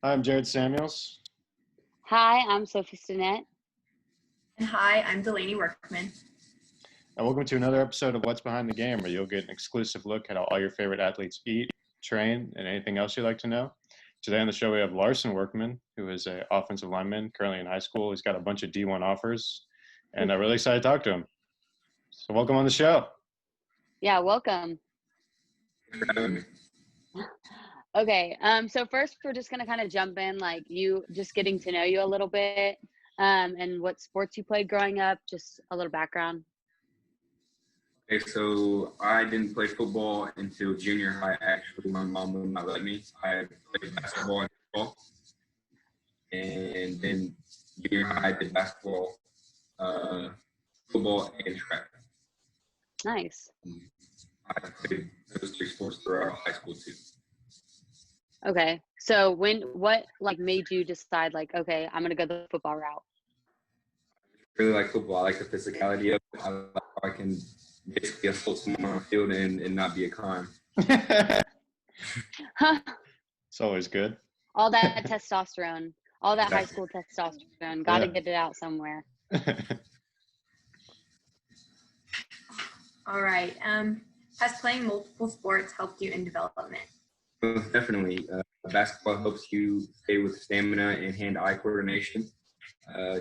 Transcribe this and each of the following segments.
I'm Jared Samuels. Hi, I'm Sophie Stinnett. And hi, I'm Delaney Workman. And welcome to another episode of What's Behind the Game, where you'll get an exclusive look at how all your favorite athletes eat, train, and anything else you'd like to know. Today on the show, we have Larson Workman, who is an offensive lineman currently in high school. He's got a bunch of D1 offers, and I'm really excited to talk to him. So welcome on the show. Yeah, welcome. Thanks for having me. Okay, so first we're just gonna kind of jump in, like you just getting to know you a little bit, and what sports you played growing up, just a little background. Okay, so I didn't play football until junior high. Actually, my mom would not let me. I played basketball and football, and then junior high I did basketball, football, and track. Nice. I played those three sports throughout high school too. Okay, so what made you decide okay, I'm gonna go the football route? I really like football. I like the physicality of it. I like how I can basically assault someone on the field and not be a crime. Huh? It's always good. All that testosterone, all that high Exactly. school testosterone, gotta Yeah. get it out somewhere. All right. Has playing multiple sports helped you in development? Most definitely. Basketball helps you stay with stamina and hand-eye coordination.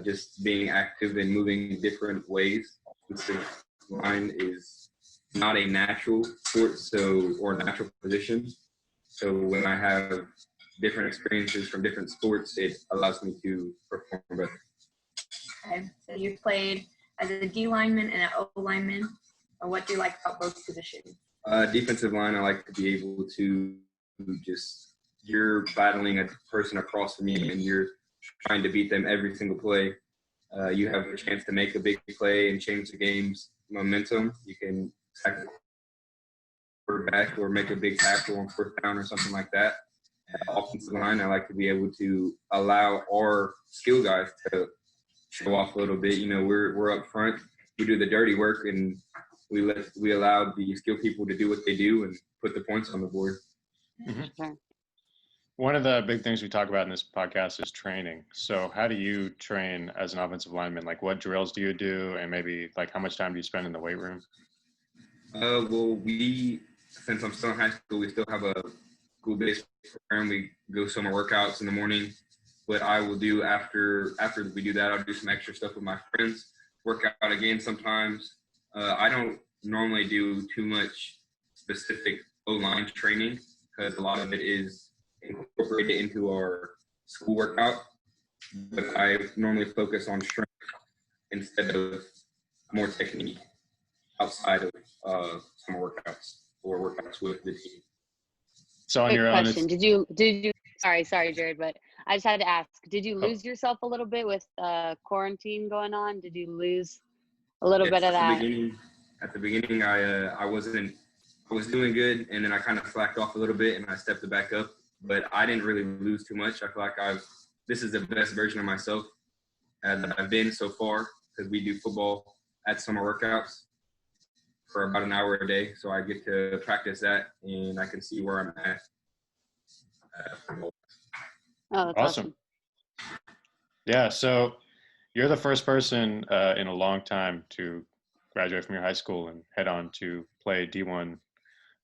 Just being active and moving different ways. Offensive line is not a natural sport, or natural position. So when I have different experiences from different sports, it allows me to perform better. Okay. So you played as a D lineman and an O lineman. What do you like about both positions? Defensive line, I like to be able to you're battling a person across from you and you're trying to beat them every single play. You have a chance to make a big play and change the game's momentum. You can sack the quarterback or make a big tackle on first down or something like that. Offensive line, I like to be able to allow our skill guys to show off a little bit. You know, we're up front, we do the dirty work, and we allow the skill people to do what they do and put the points on the board. Mm-hmm. Sure. One of the big things we talk about in this podcast is training. So how do you train as an offensive lineman? Like, what drills do you do, and maybe how much time do you spend in the weight room? Well, since I'm still in high school, we still have a school-based program. We go summer workouts in the morning. What I will do after we do that, I'll do some extra stuff with my friends, work out again sometimes. I don't normally do too much specific O-line training because a lot of it is incorporated into our school workout. But I normally focus on strength instead of more technique outside of summer workouts or workouts with the team. So on Quick your own, question. Did you sorry Jared, but I just had to ask, did you lose yourself a little bit with quarantine going on? Did you lose a little bit of that? At the beginning, I was doing good, and then I kind of slacked off a little bit, and I stepped it back up. But I didn't really lose too much. I feel like this is the best version of myself that I've been so far, because we do football at summer workouts for about an hour a day, so I get to practice that, and I can see where I'm at. Oh, that's awesome. Yeah, so you're the first person in a long time to graduate from your high school and head on to play D1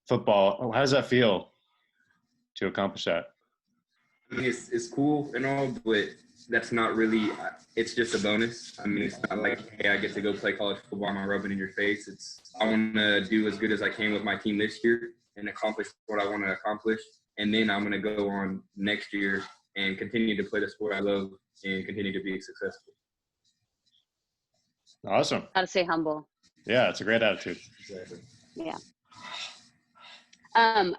football. How does that feel to accomplish that? I mean, it's cool and all, but that's not really – it's just a bonus. I mean, it's not like, hey, I get to go play college football, I'm rubbing in your face. I want to do as good as I can with my team this year and accomplish what I want to accomplish. And then I'm going to go on next year and continue to play the sport I love and continue to be successful. Awesome. Gotta stay humble. Yeah, it's a great attitude. Exactly. Yeah.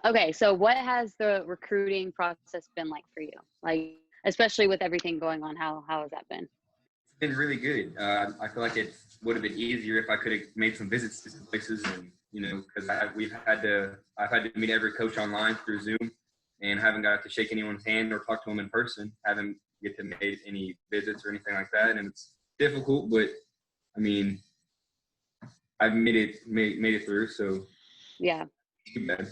Okay, so what has the recruiting process been like for you? Like, especially with everything going on, how has that been? It's been really good. I feel like it would have been easier if I could have made some visits to some places, and because I've had to meet every coach online through Zoom, and haven't got to shake anyone's hand or talk to them in person. Haven't get to make any visits or anything like that, and it's difficult. But I mean, I've made it through, so Yeah. too bad.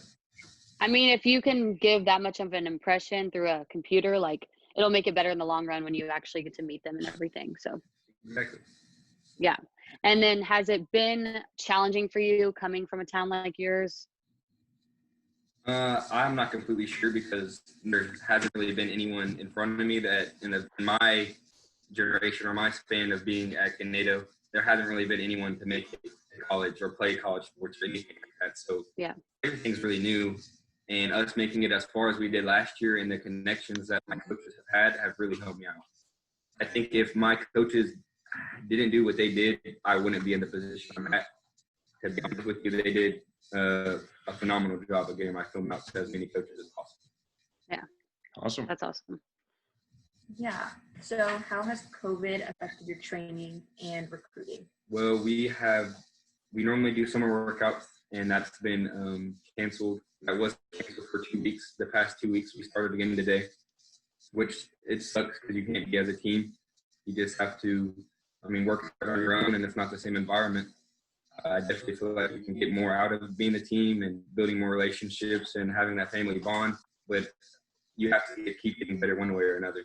I mean, if you can give that much of an impression through a computer, like it'll make it better in the long run when you actually get to meet them and everything. So Exactly. yeah. And then has it been challenging for you coming from a town like yours? I'm not completely sure because there hasn't really been anyone in front of me that in my generation or my span of being at Ganado, there hasn't really been anyone to make it to college or play college sports or anything like that. So Yeah. everything's really new, and us making it as far as we did last year and the connections that my coaches have really helped me out. I think if my coaches didn't do what they did, I wouldn't be in the position I'm at. To be honest with you, they did a phenomenal job of getting my film out to as many coaches as possible. Yeah. Awesome. That's awesome. Yeah. So how has COVID affected your training and recruiting? Well, we normally do summer workouts, and that's been canceled. That was canceled for 2 weeks. The past 2 weeks, we started again today, which it sucks because you can't be as a team. You just have to, work on your own, and it's not the same environment. I definitely feel like we can get more out of being a team and building more relationships and having that family bond, but you have to keep getting better one way or another.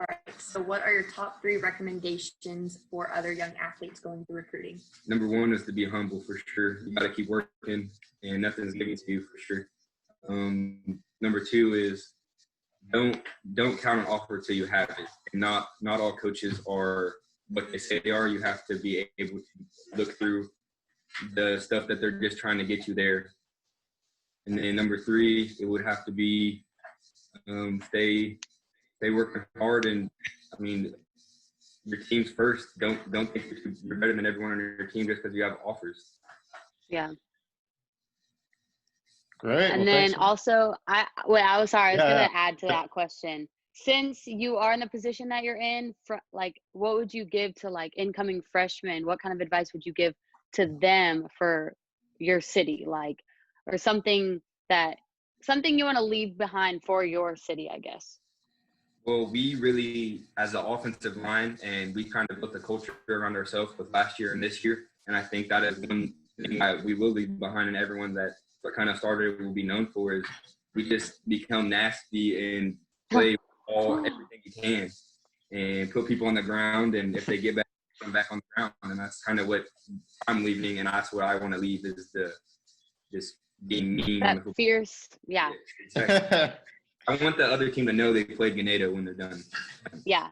All right. So what are your top 3 recommendations for other young athletes going through recruiting? Number 1 is to be humble for sure. You got to keep working, and nothing's given to you for sure. Number 2 is don't count an offer till you have it. And not all coaches are what they say they are. You have to be able to look through the stuff that they're just trying to get you there. And then number 3, it would have to be stay working hard, and your team's first. Don't think you're better than everyone on your team just because you have offers. Yeah. Great. And well, then thanks. also, I was going Yeah. to add to that question. Since you are in the position that you're in, what would you give to like incoming freshmen? What kind of advice would you give to them for your city, or something you want to leave behind for your city, I guess? Well, we really, as an offensive line, and we kind of built the culture around ourselves with last year and this year. And I think that is one thing that we will leave behind, and everyone that kind of started will be known for, is we just become nasty and play everything you can and put people on the ground. And if they get back, come back on the ground. And that's kind of what I'm leaving, and that's what I want to leave, is just being mean. That fierce, yeah. Exactly. I want the other team to know they played Ganado when they're done. Yeah.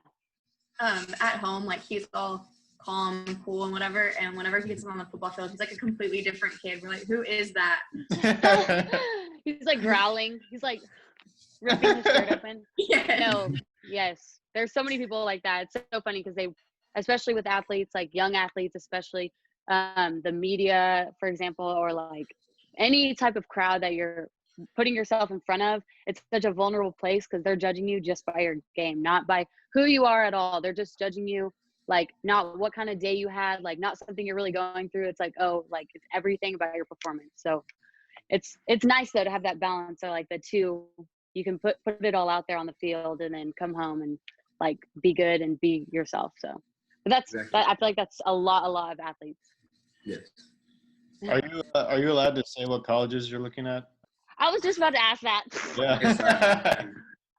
At home, he's all calm and cool and whatever, and whenever he gets on the football field, he's like a completely different kid. We're like, who is that? He's like growling. He's like ripping his shirt open. Yeah. No, yes. There's so many people like that. It's so funny because especially with athletes, like young athletes, especially the media, for example, or like any type of crowd that you're putting yourself in front of, it's such a vulnerable place because they're judging you just by your game, not by who you are at all. They're just judging you, not what kind of day you had, not something you're really going through. It's it's everything about your performance. So it's nice though to have that balance, or the two, you can put it all out there on the field and then come home and be good and be yourself. So but that's Exactly. I feel like that's a lot of athletes. Yes. Are you allowed to say what colleges you're looking at? I was just about to ask that. Yeah.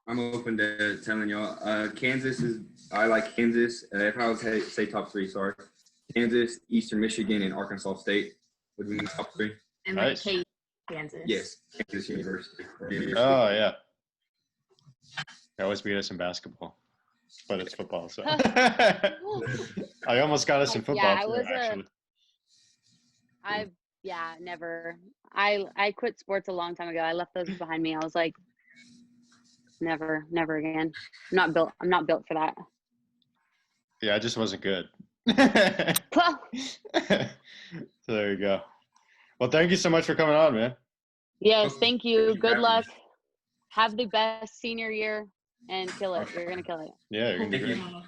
I'm open to telling y'all. I like Kansas. If I was to say top 3, sorry. Kansas, Eastern Michigan, and Arkansas State would be my top 3. And Nice. Kansas. Yes, Kansas University. Oh, yeah. They always beat us in basketball, but it's football, so. I almost got us in football, actually. Never. I quit sports a long time ago. I left those behind me. I was like, never again. I'm not built for that. Yeah, I just wasn't good. Well, So there you go. Well, thank you so much for coming on, man. yes, thank you. Thank you for Good having luck. me. Have the best senior year and kill it. You're going to kill it. Yeah, you're gonna be Thank great. you.